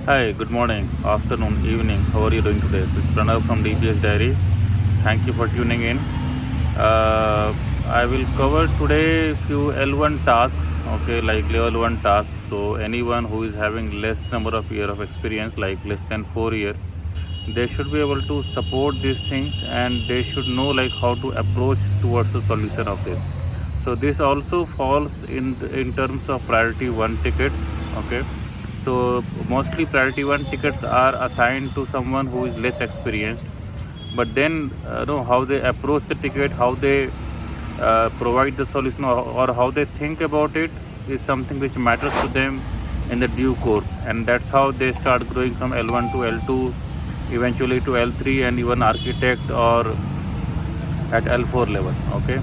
Hi, good morning, afternoon, evening. How are you doing today? This is Pranav from DBAs Diary. Thank you for tuning in. I will cover today few L1 tasks, okay, like level 1 tasks. So anyone who is having less number of year of experience, like less than 4 year, they should be able to support these things and they should know like how to approach towards the solution of this. So this also falls in terms of priority 1 tickets, okay. So mostly priority 1 tickets are assigned to someone who is less experienced, but then know how they approach the ticket, how they provide the solution, or how they think about it is something which matters to them in the due course, and that's how they start growing from L1 to L2, eventually to L3, and even architect or at L4 level. Okay,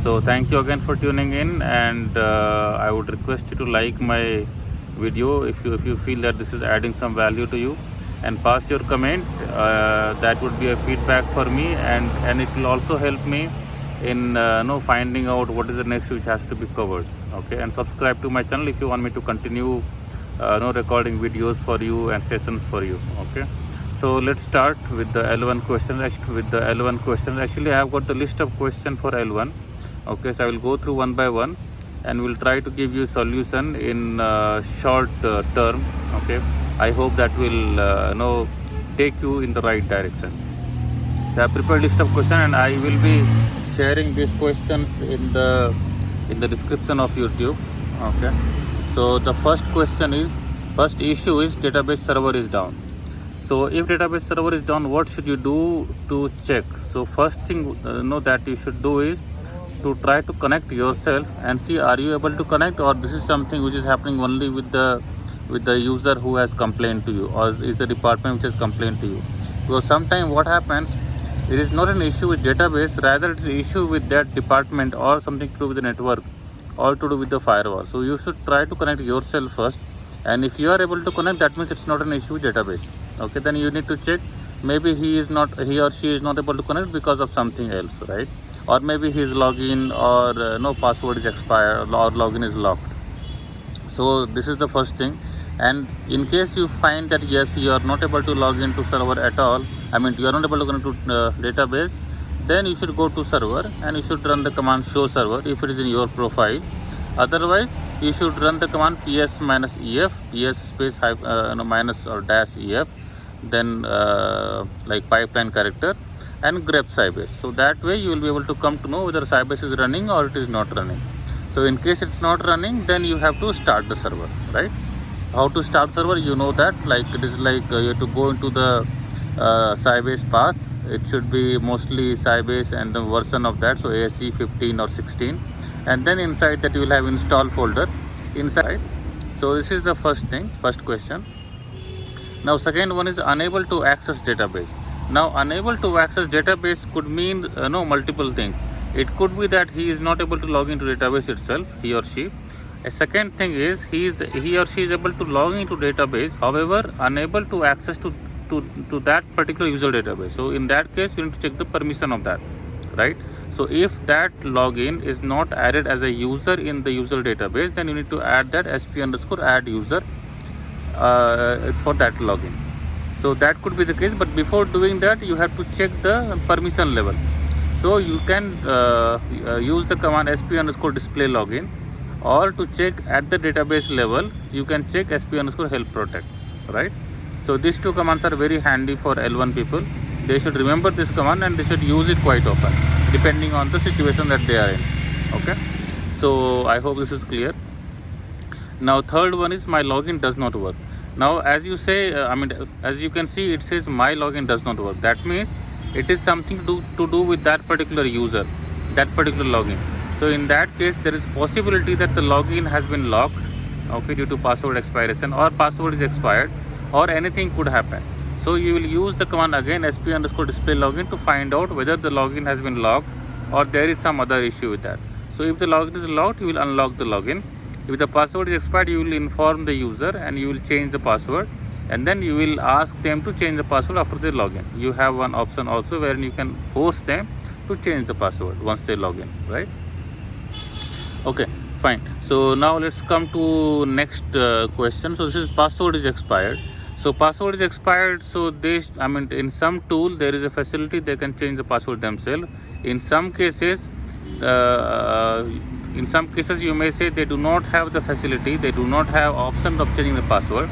so thank you again for tuning in, and I would request you to like my video if you feel that this is adding some value to you, and pass your comment. That would be a feedback for me, and it will also help me in finding out what is the next which has to be covered. Okay, and subscribe to my channel if you want me to continue recording videos for you and sessions for you. Okay, so let's start with the L1 question. Actually I have got the list of questions for L1. Okay, so I will go through one by one and we'll try to give you solution in short term. Okay, I hope that will take you in the right direction. So I have prepared list of questions and I will be sharing these questions in the description of YouTube. Okay, so the first issue is database server is down. So if database server is down, what should you do to check? So first thing that you should do is to try to connect yourself and see, are you able to connect, or this is something which is happening only with the user who has complained to you, or is the department which has complained to you. Because sometimes what happens, it is not an issue with database, rather it's an issue with that department or something to do with the network or to do with the firewall. So you should try to connect yourself first, and if you are able to connect, that means it's not an issue with database. Okay, then you need to check, maybe he or she is not able to connect because of something else, right? Or maybe his login or no password is expired or login is locked. So this is the first thing. And in case you find that yes, you are not able to log into server at all, I mean you are not able to connect to database, then you should go to server and you should run the command show server if it is in your profile. Otherwise you should run the command ps-ef, ps space minus or dash ef, then like pipeline character, and grep Sybase. So that way you will be able to come to know whether Sybase is running or it is not running. So in case it's not running, then you have to start the server, right? How to start server, you know that, like it is like you have to go into the Sybase path. It should be mostly Sybase and the version of that, so ASE 15 or 16, and then inside that you will have install folder inside. So this is the first question. Now second one is unable to access database. Now unable to access database could mean multiple things. It could be that he is not able to log into database itself, he or she. A second thing is he or she is able to log into database, however unable to access to that particular user database. So in that case you need to check the permission of that, right? So if that login is not added as a user in the user database, then you need to add that sp_add user for that login. So that could be the case, but before doing that you have to check the permission level. So you can use the command sp_display login, or to check at the database level you can check sp_help protect, right? So these two commands are very handy for L1 people. They should remember this command and they should use it quite often depending on the situation that they are in. Okay, so I hope this is clear. Now third one is my login does not work. Now as you say, as you can see, it says my login does not work. That means it is something to do with that particular user, that particular login. So in that case there is possibility that the login has been locked, okay, due to password expiration, or password is expired, or anything could happen. So you will use the command again sp_display login to find out whether the login has been locked or there is some other issue with that. So if the login is locked, you will unlock the login. If the password is expired, you will inform the user and you will change the password, and then you will ask them to change the password after they log in. You have one option also wherein you can force them to change the password once they log in, right? Okay, fine. So now let's come to next question. So this is password is expired. So password is expired, so in some tool there is a facility they can change the password themselves. In some cases you may say they do not have the facility, they do not have option of changing the password.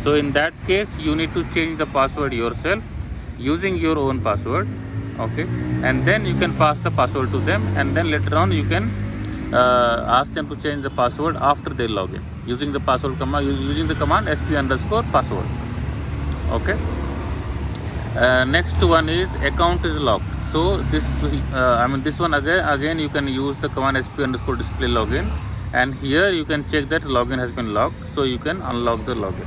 So in that case you need to change the password yourself using your own password, okay, and then you can pass the password to them, and then later on you can ask them to change the password after they log in using the password command, using the command sp_password. Okay. Next one is account is locked. So this one again you can use the command sp_display login, and here you can check that login has been locked, so you can unlock the login,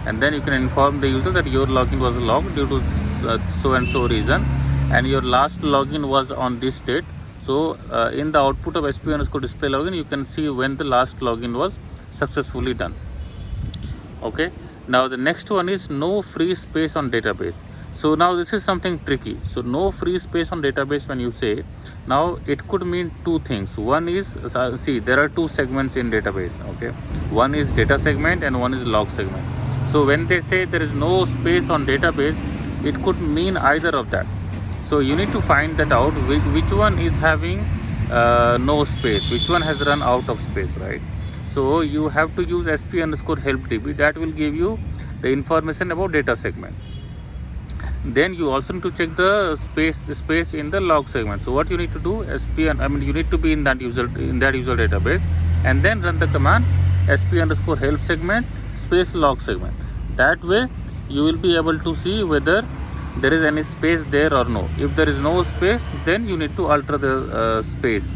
and then you can inform the user that your login was locked due to so and so reason, and your last login was on this date. So in the output of sp_display login you can see when the last login was successfully done. Okay. Now the next one is no free space on database. So now this is something tricky. So no free space on database, when you say, now it could mean two things. One is, see, there are two segments in database. Okay, one is data segment and one is log segment. So when they say there is no space on database, it could mean either of that. So you need to find that out, which one is having no space, which one has run out of space, right? So you have to use sp_helpdb, that will give you the information about data segment. Then you also need to check the space in the log segment. So what you need to do, you need to be in that user database, and then run the command sp_help segment space log segment. That way you will be able to see whether there is any space there or no. If there is no space, then you need to alter the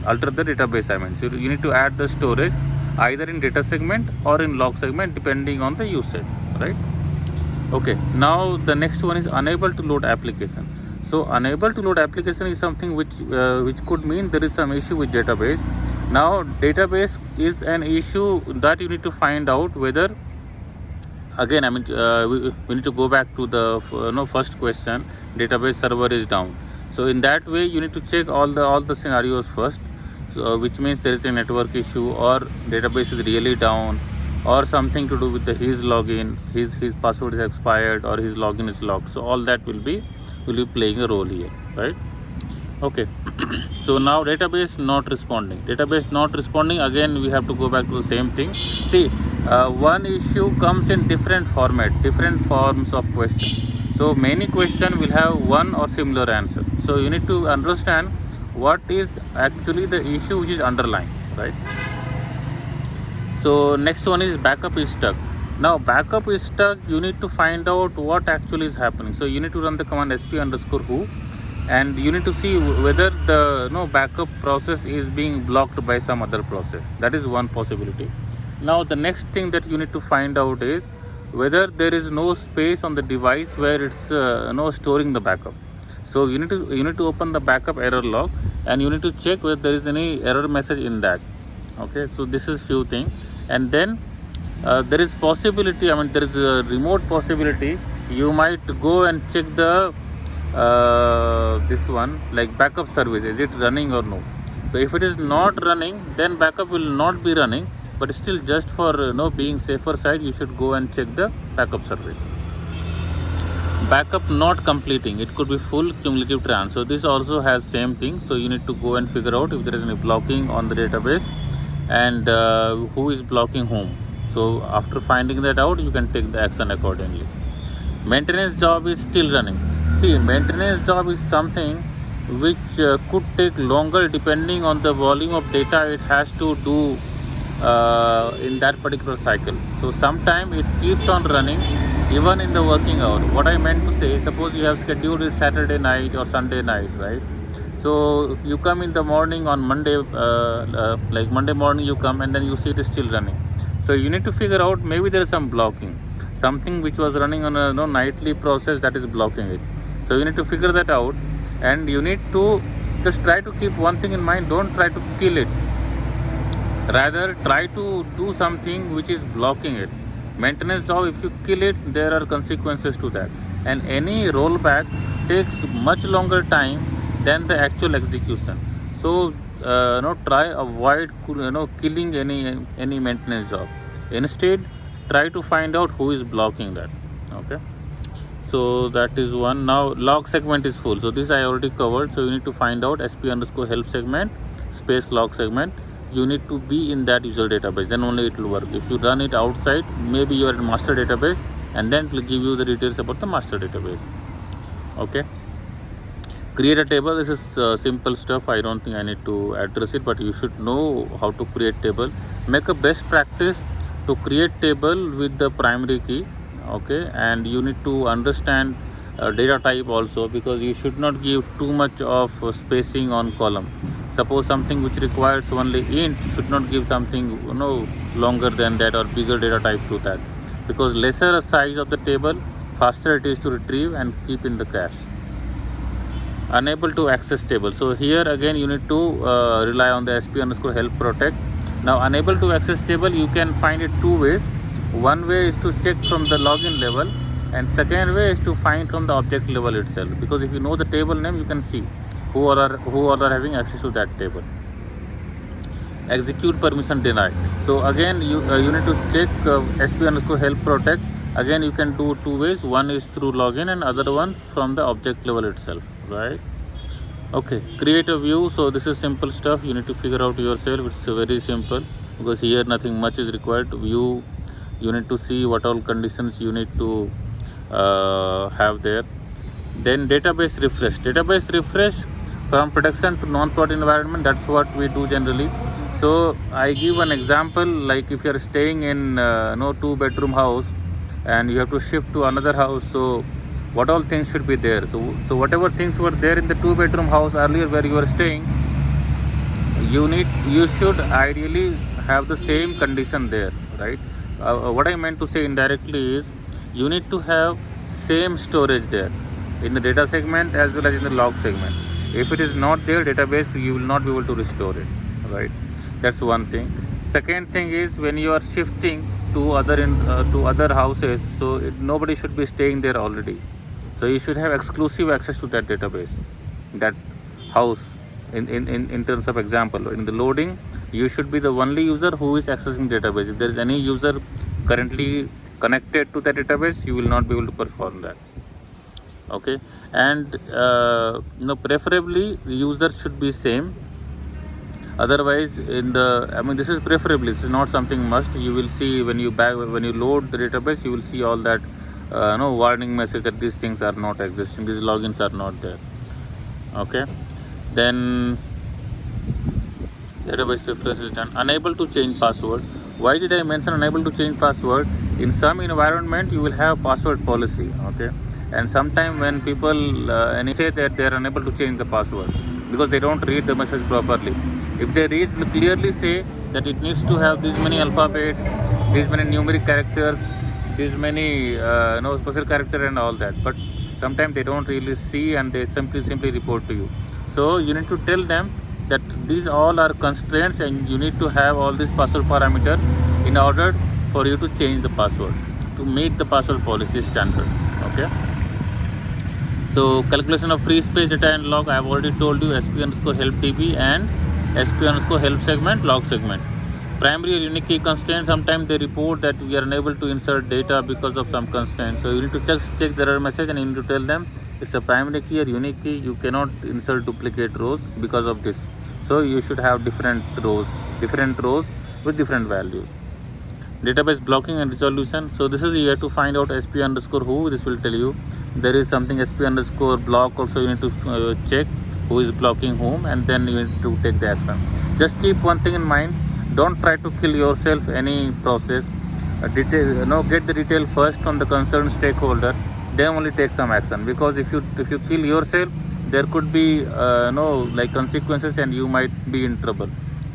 alter the database. So you need to add the storage either in data segment or in log segment depending on the usage, right? Okay, now the next one is unable to load application. So unable to load application is something which could mean there is some issue with database. Now database is an issue that you need to find out whether, again, we need to go back to the first question, database server is down. So in that way you need to check all the scenarios first. So which means there is a network issue, or database is really down, or something to do with his login, his password is expired, or his login is locked. So all that will be playing a role here, right? Okay. So now database not responding. Again we have to go back to the same thing. See, one issue comes in different forms of question. So many question will have one or similar answer. So you need to understand what is actually the issue which is underlying, right? So next one is backup is stuck. Now backup is stuck, you need to find out what actually is happening. So you need to run the command sp_who, and you need to see whether the backup process is being blocked by some other process. That is one possibility. Now the next thing that you need to find out is whether there is no space on the device where it's storing the backup. So you need to open the backup error log, and you need to check whether there is any error message in that. Okay, so this is few things. And then there is possibility, there is a remote possibility, you might go and check the this one, like backup service, is it running or no. So if it is not running, then backup will not be running, but still just for being safer side, you should go and check the backup service. Backup not completing, it could be full cumulative trans. So this also has same thing. So you need to go and figure out if there is any blocking on the database, and who is blocking whom. So after finding that out, you can take the action accordingly. Maintenance job is still running. See, maintenance job is something which could take longer depending on the volume of data it has to do in that particular cycle. So sometime it keeps on running even in the working hour. What I meant to say, suppose you have scheduled it Saturday night or Sunday night, right? So you come in the morning on Monday, like Monday morning you come, and then you see it is still running. So you need to figure out, maybe there is some blocking, something which was running on a nightly process that is blocking it. So you need to figure that out, and you need to just try to keep one thing in mind: don't try to kill it. Rather, try to do something which is blocking it. Maintenance job, if you kill it, there are consequences to that, and any rollback takes much longer time than the actual execution. So try avoid killing any maintenance job. Instead, try to find out who is blocking that. Okay, so that is one. Now log segment is full, so this I already covered. So you need to find out sp underscore help segment space log segment. You need to be in that user database, then only it will work. If you run it outside, maybe you are in master database, and then it will give you the details about the master database. Okay, create a table. This is simple stuff. I don't think I need to address it, but you should know how to create table. Make a best practice to create table with the primary key. Okay, and you need to understand data type also, because you should not give too much of spacing on column. Suppose something which requires only int, should not give something longer than that or bigger data type to that, because lesser size of the table, faster it is to retrieve and keep in the cache. Unable to access table. So here again you need to rely on the sp underscore help protect. Now unable to access table, you can find it two ways. One way is to check from the login level, and second way is to find from the object level itself, because if you know the table name, you can see who are having access to that table. Execute permission denied. So again you need to check sp underscore help protect. Again you can do two ways. One is through login and other one from the object level itself, right? Okay, create a view. So this is simple stuff, you need to figure out yourself. It's very simple, because here nothing much is required. View, you need to see what all conditions you need to have there. Then database refresh from production to non-prod environment. That's what we do generally. So I give an example, like if you are staying in 2-bedroom house and you have to shift to another house, so what all things should be there? So whatever things were there in the 2-bedroom house earlier where you were staying, you should ideally have the same condition there, right? What I meant to say indirectly is, you need to have same storage there in the data segment as well as in the log segment. If it is not there, database, you will not be able to restore it, right? That's one thing. Second thing is, when you are shifting to other houses, so nobody should be staying there already. So you should have exclusive access to that database, that house. In terms of example, in the loading, you should be the only user who is accessing database. If there is any user currently connected to the database, you will not be able to perform that. Okay, and preferably the user should be same. Otherwise, this is preferably, this is not something must. You will see when you load the database, you will see all that warning message that these things are not existing, these logins are not there. Okay, then database refresh is done. Unable to change password. Why did I mention unable to change password? In some environment you will have password policy, okay, and sometimes when people say that they are unable to change the password because they don't read the message properly. If they read clearly, say that it needs to have these many alphabets, these many numeric characters, these many special character and all that, but sometimes they don't really see and they simply report to you. So you need to tell them that these all are constraints and you need to have all these password parameters in order for you to change the password to meet the password policy standard. Okay, so calculation of free space data and log, I have already told you, sp underscore help db and sp underscore help segment log segment. Primary or unique key constraint, sometimes they report that we are unable to insert data because of some constraint. So you need to check the error message and you need to tell them it's a primary key or unique key, you cannot insert duplicate rows because of this. So you should have different rows with different values. Database blocking and resolution. So this is, you have to find out sp underscore who, this will tell you. There is something sp underscore block also, you need to check who is blocking whom, and then you need to take the action. Just keep one thing in mind, don't try to kill yourself any process. Get the detail first from the concerned stakeholder, then only take some action, because if you kill yourself, there could be consequences and you might be in trouble.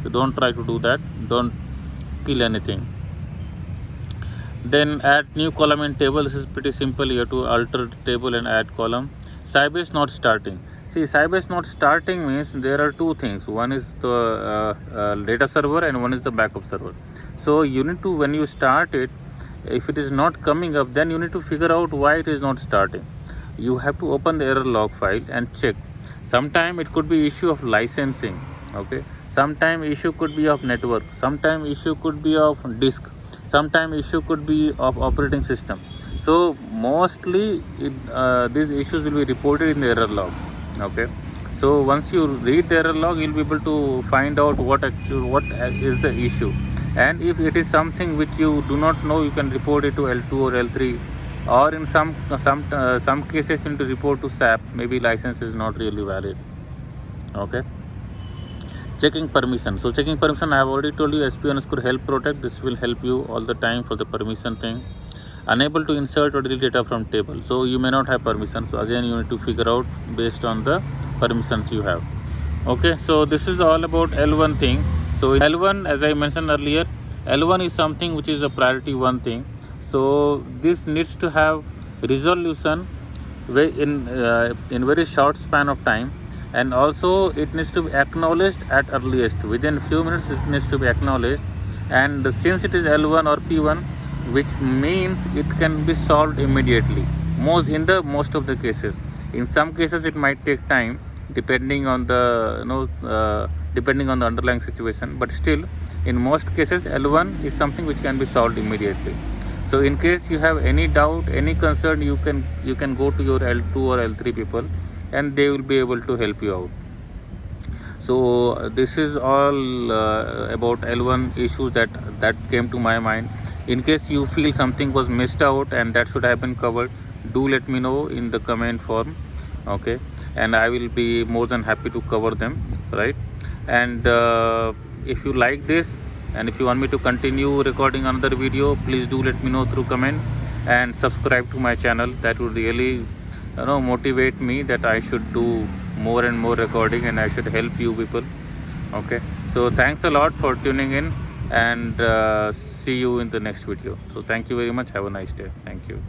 So don't try to do that, don't kill anything. Then add new column in table. This is pretty simple, you have to alter table and add column. Sybase not starting. See, Sybase not starting means there are two things. One is the data server and one is the backup server. So you need to, when you start it, if it is not coming up, then you need to figure out why it is not starting. You have to open the error log file and check. Sometime it could be issue of licensing, okay. Sometime issue could be of network. Sometime issue could be of disk. Sometime issue could be of operating system. So mostly these issues will be reported in the error log. Okay, so once you read the error log, you'll be able to find out what is the issue, and if it is something which you do not know, you can report it to L2 or L3, or in some cases you need to report to SAP. Maybe license is not really valid. Okay. Checking permission. So checking permission, I have already told you SP_help protect. This will help you all the time for the permission thing. Unable to insert or delete data from table. So you may not have permission. So again, you need to figure out based on the permissions you have. Okay, so this is all about L1 thing. So L1, as I mentioned earlier, L1 is something which is a priority 1 thing. So this needs to have resolution in very short span of time, and also it needs to be acknowledged at earliest. Within few minutes it needs to be acknowledged, and since it is L1 or P1, which means it can be solved immediately most of the cases. In some cases it might take time depending on the depending on the underlying situation, but still in most cases L1 is something which can be solved immediately. So in case you have any doubt, any concern, you can go to your L2 or L3 people, and they will be able to help you out. So this is all about L1 issues that came to my mind. In case you feel something was missed out and that should have been covered, do let me know in the comment form. Okay, and I will be more than happy to cover them, right? And if you like this, and if you want me to continue recording another video, please do let me know through comment, and subscribe to my channel. That would really motivate me that I should do more and more recording, and I should help you people. Okay, so thanks a lot for tuning in, and see you in the next video. So thank you very much. Have a nice day. Thank you.